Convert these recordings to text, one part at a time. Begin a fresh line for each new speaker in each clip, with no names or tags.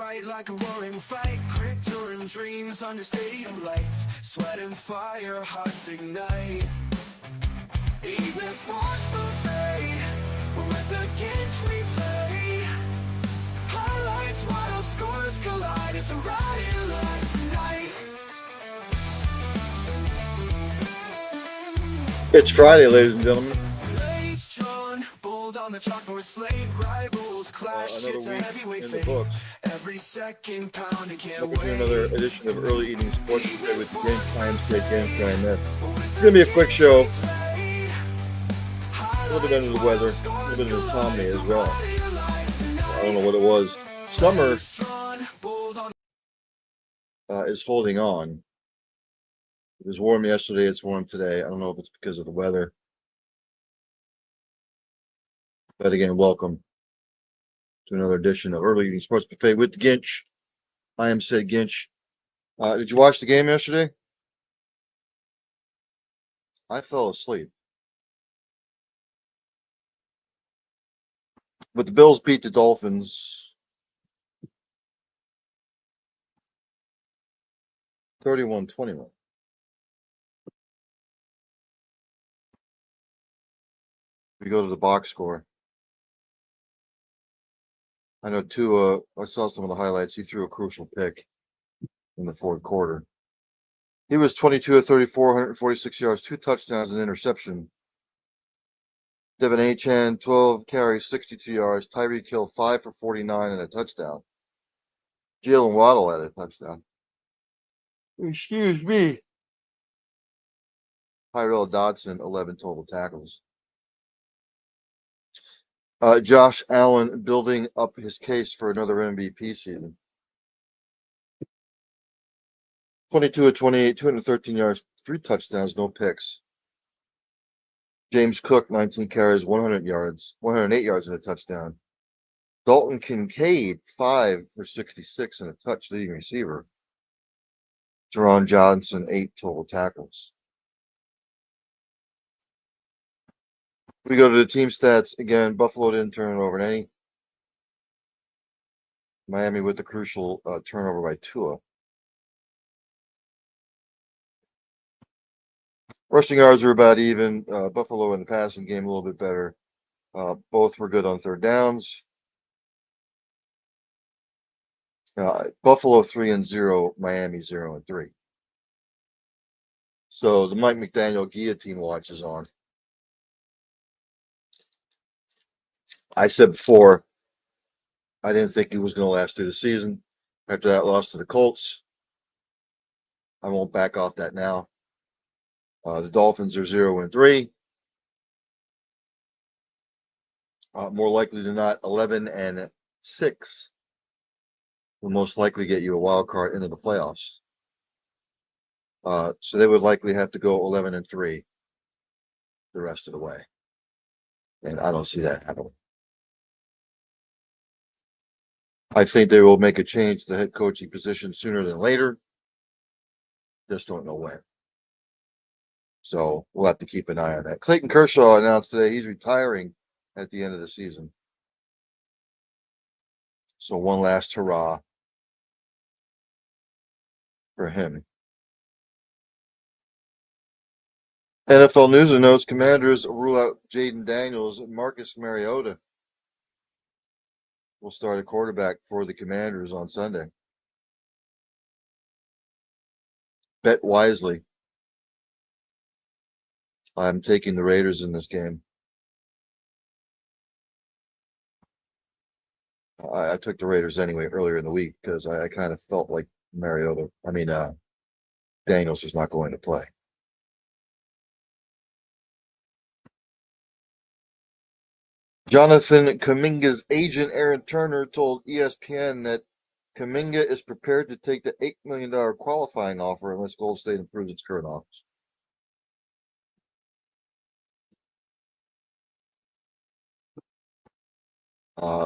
fight like a roaring fight. Crypto and dreams under stadium lights. Sweat and fire, hearts ignite. Evening sports buffet. With the Ginch we play. Highlights while scores collide. It's the riot live tonight.
It's Friday, ladies and gentlemen.
On the chalkboard slate, rivals clash.
Another
It's a
week
heavyweight
in the
fight.
books.
Every second pound, it can't
Welcome to
wait.
another edition of Early Eating Sports Today with Ginch. I am straight Ginch, and it's going to be a quick show. A little bit under the weather, a little bit of insomnia as well. I don't know what it was. Summer is holding on. It was warm yesterday. It's warm today. I don't know if it's because of the weather. But again, welcome to another edition of Early Eating Sports Buffet with Ginch. I am said Ginch. Did you watch the game yesterday? I fell asleep. But the Bills beat the Dolphins 31-21. We go to the box score. I know Tua, I saw some of the highlights. He threw a crucial pick in the fourth quarter. He was 22 of 34, 146 yards, 2 touchdowns, and interception. Devin Achane, 12 carries, 62 yards. Tyreek Hill, 5 for 49 and a touchdown. Jalen Waddle had a touchdown. Excuse me. Tyrell Dodson, 11 total tackles. Josh Allen building up his case for another MVP season. 22 of 28, 213 yards, 3 touchdowns, no picks. James Cook, 19 carries, 108 yards and a touchdown. Dalton Kincaid, 5 for 66 and a touch, leading receiver. Jerron Johnson, 8 total tackles. We go to the team stats again. Buffalo didn't turn it over any. Miami with the crucial turnover by Tua. Rushing yards are about even. Buffalo in the passing game a little bit better. Both were good on third downs. Buffalo 3-0, Miami 0-3. So the Mike McDaniel guillotine watch is on. I said before, I didn't think he was going to last through the season. After that loss to the Colts, I won't back off that now. The Dolphins are 0-3. More likely than not, 11-6 will most likely get you a wild card into the playoffs. So they would likely have to go 11-3 the rest of the way. And I don't see that happening. I think they will make a change to the head coaching position sooner than later. Just don't know when. So we'll have to keep an eye on that. Clayton Kershaw announced today he's retiring at the end of the season. So one last hurrah for him. NFL news and notes: Commanders rule out Jaden Daniels. Marcus Mariota will start a quarterback for the Commanders on Sunday. Bet wisely. I'm taking the Raiders in this game. I took the Raiders anyway earlier in the week because I kind of felt like Daniels was not going to play. Jonathan Kuminga's agent, Aaron Turner, told ESPN that Kuminga is prepared to take the $8 million qualifying offer unless Golden State improves its current offers.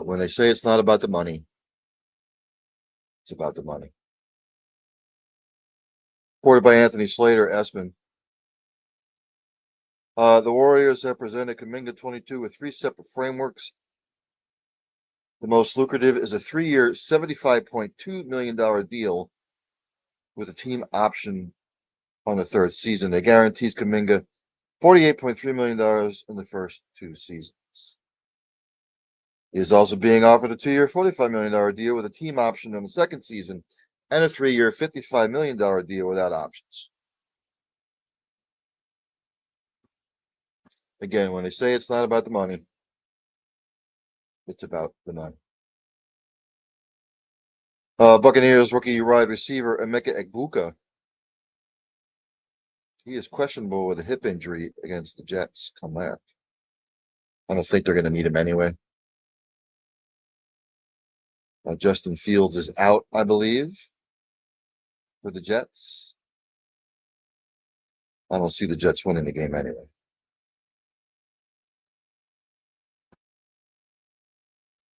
When they say it's not about the money, it's about the money. Reported by Anthony Slater, ESPN. The Warriors have presented Kuminga 22 with 3 separate frameworks The most lucrative is a 3-year, $75.2 million deal with a team option on the third season. It guarantees Kuminga $48.3 million in the first 2 seasons. He is also being offered a 2-year, $45 million deal with a team option on the second season and a 3-year, $55 million deal without options. Again, when they say it's not about the money, it's about the money. Buccaneers rookie wide receiver Emeka Egbuka. He is questionable with a hip injury against the Jets come back. I don't think they're going to need him anyway. Justin Fields is out, I believe, for the Jets. I don't see the Jets winning the game anyway.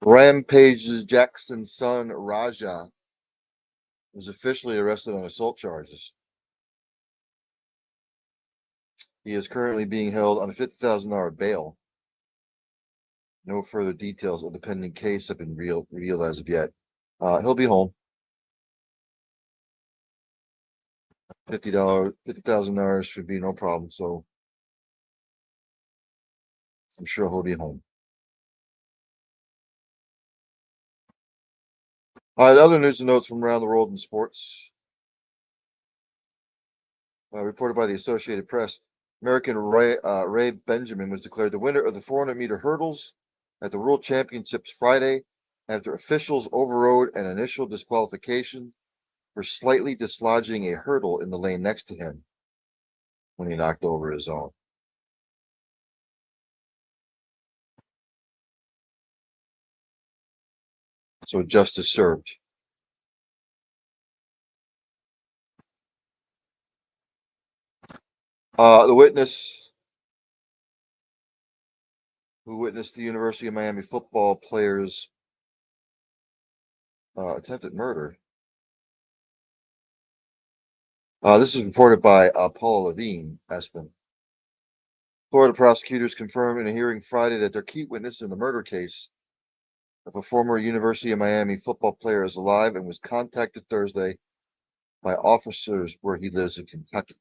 Rampage Jackson's son, Raja, was officially arrested on assault charges. He is currently being held on a $50,000 bail. No further details of the pending case have been revealed as of yet. He'll be home. $50,000 should be no problem. So I'm sure he'll be home. All right, other news and notes from around the world in sports. Reported by the Associated Press, American Ray Benjamin was declared the winner of the 400-meter hurdles at the World Championships Friday after officials overrode an initial disqualification for slightly dislodging a hurdle in the lane next to him when he knocked over his own. So justice served. The witness who witnessed the University of Miami football players' attempted murder. This is reported by Paul Levine, Espen. Florida prosecutors confirmed in a hearing Friday that their key witness in the murder case of a former University of Miami football player is alive and was contacted Thursday by officers where he lives in Kentucky.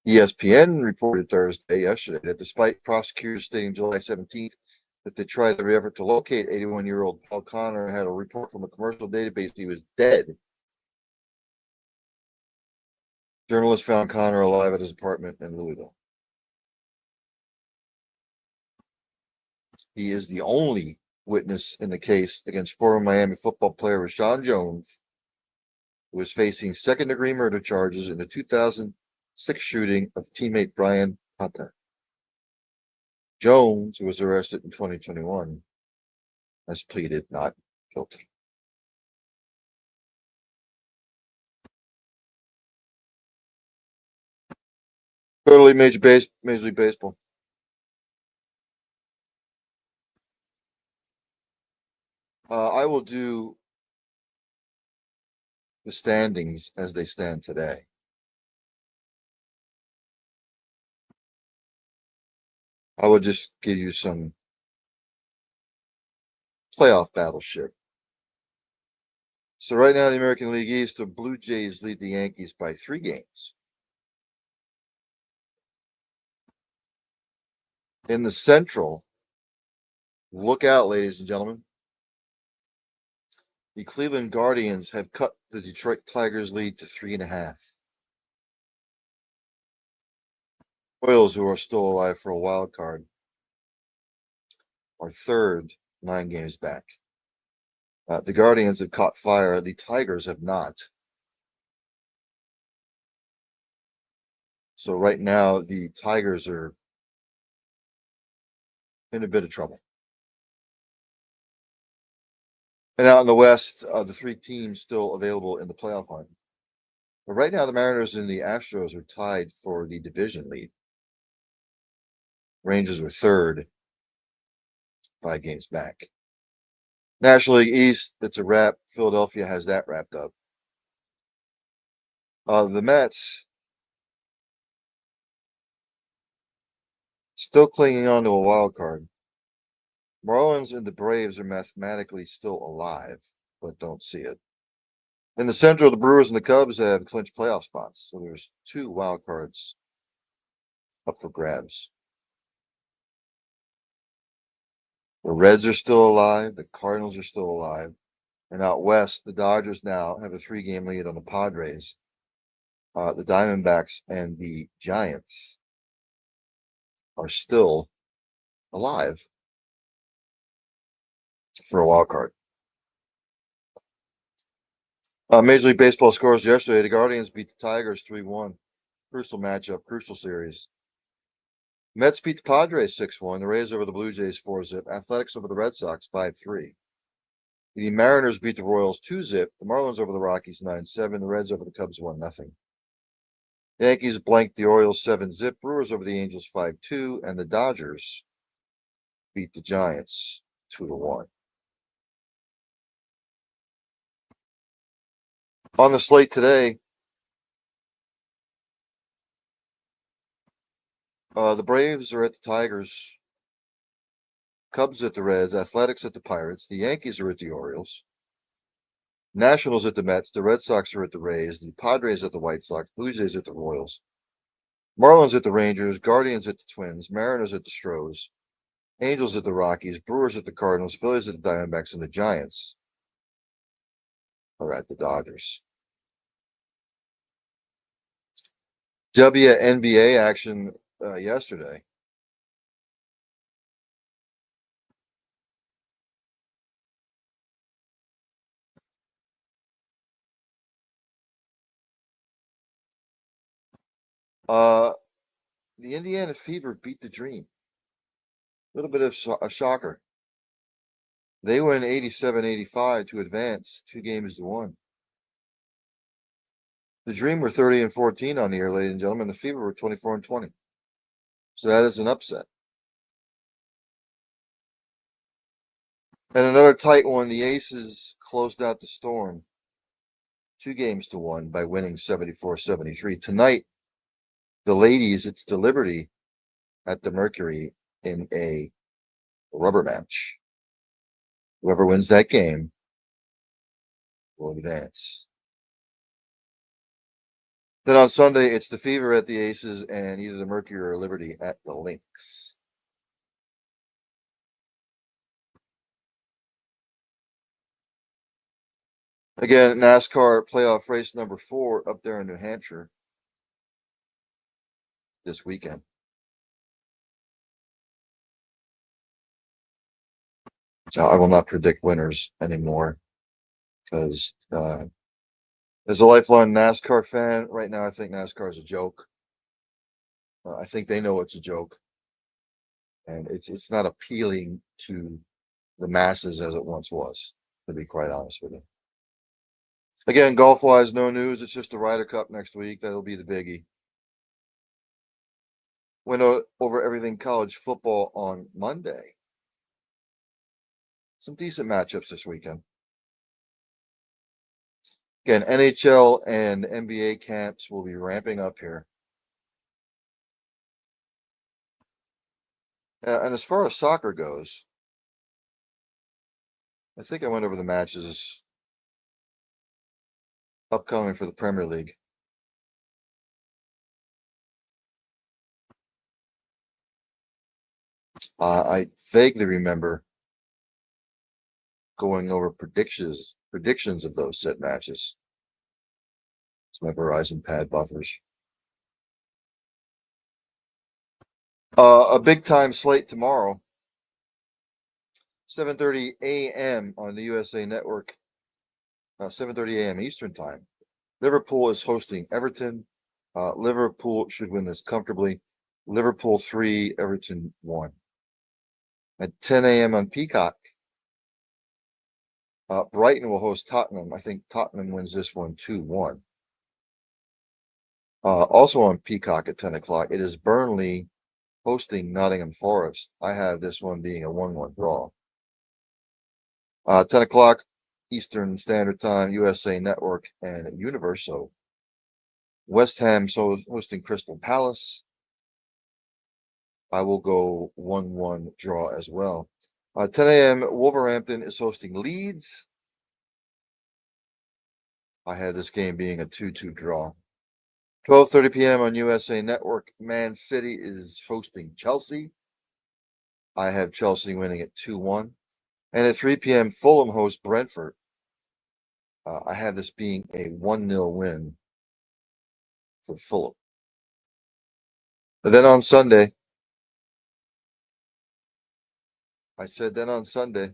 ESPN reported yesterday, that despite prosecutors stating July 17th that they tried every effort to locate 81-year-old Paul Connor and had a report from a commercial database he was dead, journalists found Connor alive at his apartment in Louisville. He is the only witness in the case against former Miami football player Rashawn Jones, who is facing second-degree murder charges in the 2006 shooting of teammate Brian Pata. Jones, who was arrested in 2021, has pleaded not guilty. Totally Major League Baseball. I will do the standings as they stand today. I will just give you some playoff battleship. So right now, the American League East, the Blue Jays lead the Yankees by 3 games. In the Central, look out, ladies and gentlemen. The Cleveland Guardians have cut the Detroit Tigers lead to 3.5. Royals, who are still alive for a wild card, are third, 9 games back. The Guardians have caught fire. The Tigers have not. So right now, the Tigers are in a bit of trouble. And out in the West, the 3 teams still available in the playoff hunt. But right now, the Mariners and the Astros are tied for the division lead. Rangers are third, 5 games back. National League East, it's a wrap. Philadelphia has that wrapped up. The Mets still clinging on to a wild card. Marlins and the Braves are mathematically still alive, but don't see it. In the Central, the Brewers and the Cubs have clinched playoff spots, so there's 2 wild cards up for grabs. The Reds are still alive. The Cardinals are still alive. And out west, the Dodgers now have a 3-game lead on the Padres. The Diamondbacks and the Giants are still alive for a wild card. Major League Baseball scores yesterday. The Guardians beat the Tigers 3-1. Crucial matchup, crucial series. Mets beat the Padres 6-1. The Rays over the Blue Jays 4-zip. Athletics over the Red Sox 5-3. The Mariners beat the Royals 2-zip. The Marlins over the Rockies 9-7. The Reds over the Cubs 1-0. The Yankees blanked the Orioles 7-zip. Brewers over the Angels 5-2. And the Dodgers beat the Giants 2-1. On the slate today, the Braves are at the Tigers, Cubs at the Reds, Athletics at the Pirates, the Yankees are at the Orioles, Nationals at the Mets, the Red Sox are at the Rays, the Padres at the White Sox, Blue Jays at the Royals, Marlins at the Rangers, Guardians at the Twins, Mariners at the Stros, Angels at the Rockies, Brewers at the Cardinals, Phillies at the Diamondbacks, and the Giants are at the Dodgers. WNBA action yesterday. The Indiana Fever beat the Dream. A little bit of a shocker. They win 87-85 to advance 2-1. The Dream were 30-14 on the year, ladies and gentlemen. The Fever were 24-20. So that is an upset. And another tight one. The Aces closed out the Storm 2-1 by winning 74-73. Tonight, the ladies, it's the Liberty at the Mercury in a rubber match. Whoever wins that game will advance. Then on Sunday, it's the Fever at the Aces and either the Mercury or Liberty at the Lynx. Again, NASCAR playoff race number 4 up there in New Hampshire this weekend. So I will not predict winners anymore because as a lifelong NASCAR fan, right now I think NASCAR is a joke. I think they know it's a joke, and it's not appealing to the masses as it once was, to be quite honest with you. Again, golf-wise, no news. It's just the Ryder Cup next week. That'll be the biggie. Went over everything college football on Monday. Some decent matchups this weekend. Again, NHL and NBA camps will be ramping up here. And as far as soccer goes, I think I went over the matches upcoming for the Premier League. I vaguely remember going over predictions of those set matches. It's my Verizon pad buffers. A big time slate tomorrow, 7:30 a.m. on the USA Network, 7:30 a.m. Eastern Time. Liverpool is hosting Everton. Liverpool should win this comfortably. Liverpool 3, Everton 1. At 10 a.m. on Peacock, Brighton will host Tottenham. I think Tottenham wins this one 2-1. Also on Peacock at 10 o'clock, it is Burnley hosting Nottingham Forest. I have this one being a 1-1 draw. 10 o'clock Eastern Standard Time, USA Network and Universo. West Ham hosting Crystal Palace. I will go 1-1 draw as well. 10 a.m. Wolverhampton is hosting Leeds. I had this game being a 2-2 draw. 12:30 p.m. on USA Network, Man City is hosting Chelsea. I have Chelsea winning at 2-1. And at 3 p.m., Fulham hosts Brentford. I have this being a 1-0 win for Fulham. But then on Sunday, I said then on Sunday,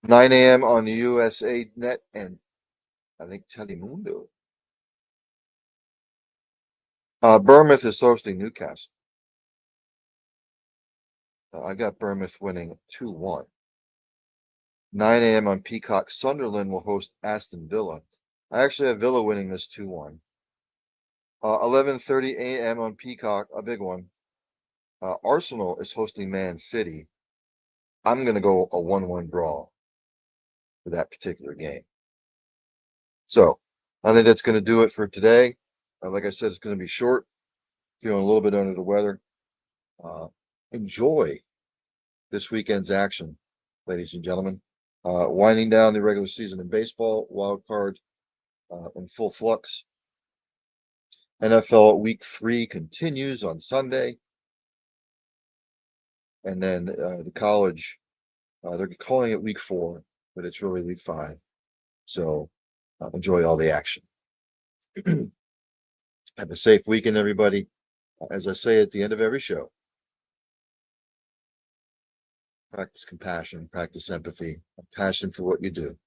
9 a.m. on the USA Net and I think Telemundo. Bournemouth is hosting Newcastle. I got Bournemouth winning 2-1. 9 a.m. on Peacock, Sunderland will host Aston Villa. I actually have Villa winning this 2-1. 11:30 a.m. on Peacock, a big one. Arsenal is hosting Man City. I'm going to go a 1-1 draw for that particular game. So I think that's going to do it for today. Like I said, it's going to be short. Feeling a little bit under the weather. Enjoy this weekend's action, ladies and gentlemen. Winding down the regular season in baseball, wild card in full flux. NFL Week 3 continues on Sunday. And then the college, they're calling it Week 4, but it's really Week 5. So enjoy all the action. Have a safe weekend, everybody. As I say at the end of every show, practice compassion, practice empathy, a passion for what you do.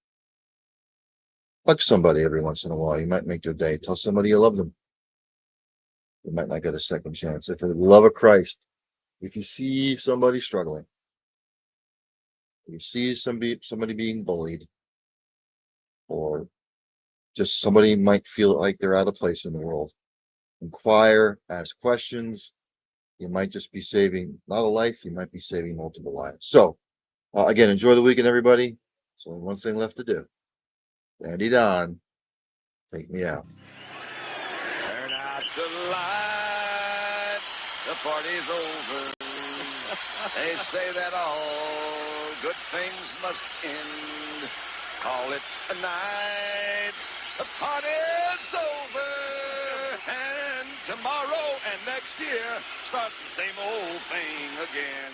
Hug somebody every once in a while. You might make their day. Tell somebody you love them. You might not get a second chance. If for the love of Christ, if you see somebody struggling, if you see somebody being bullied, or just somebody might feel like they're out of place in the world, inquire, ask questions. You might just be saving not a life, you might be saving multiple lives. So, again, enjoy the weekend, everybody. There's only one thing left to do. Dandy Don, take me out.
Turn out the lights, the party's over. They say that all good things must end. Call it a night, the party's over. And tomorrow and next year starts the same old thing again.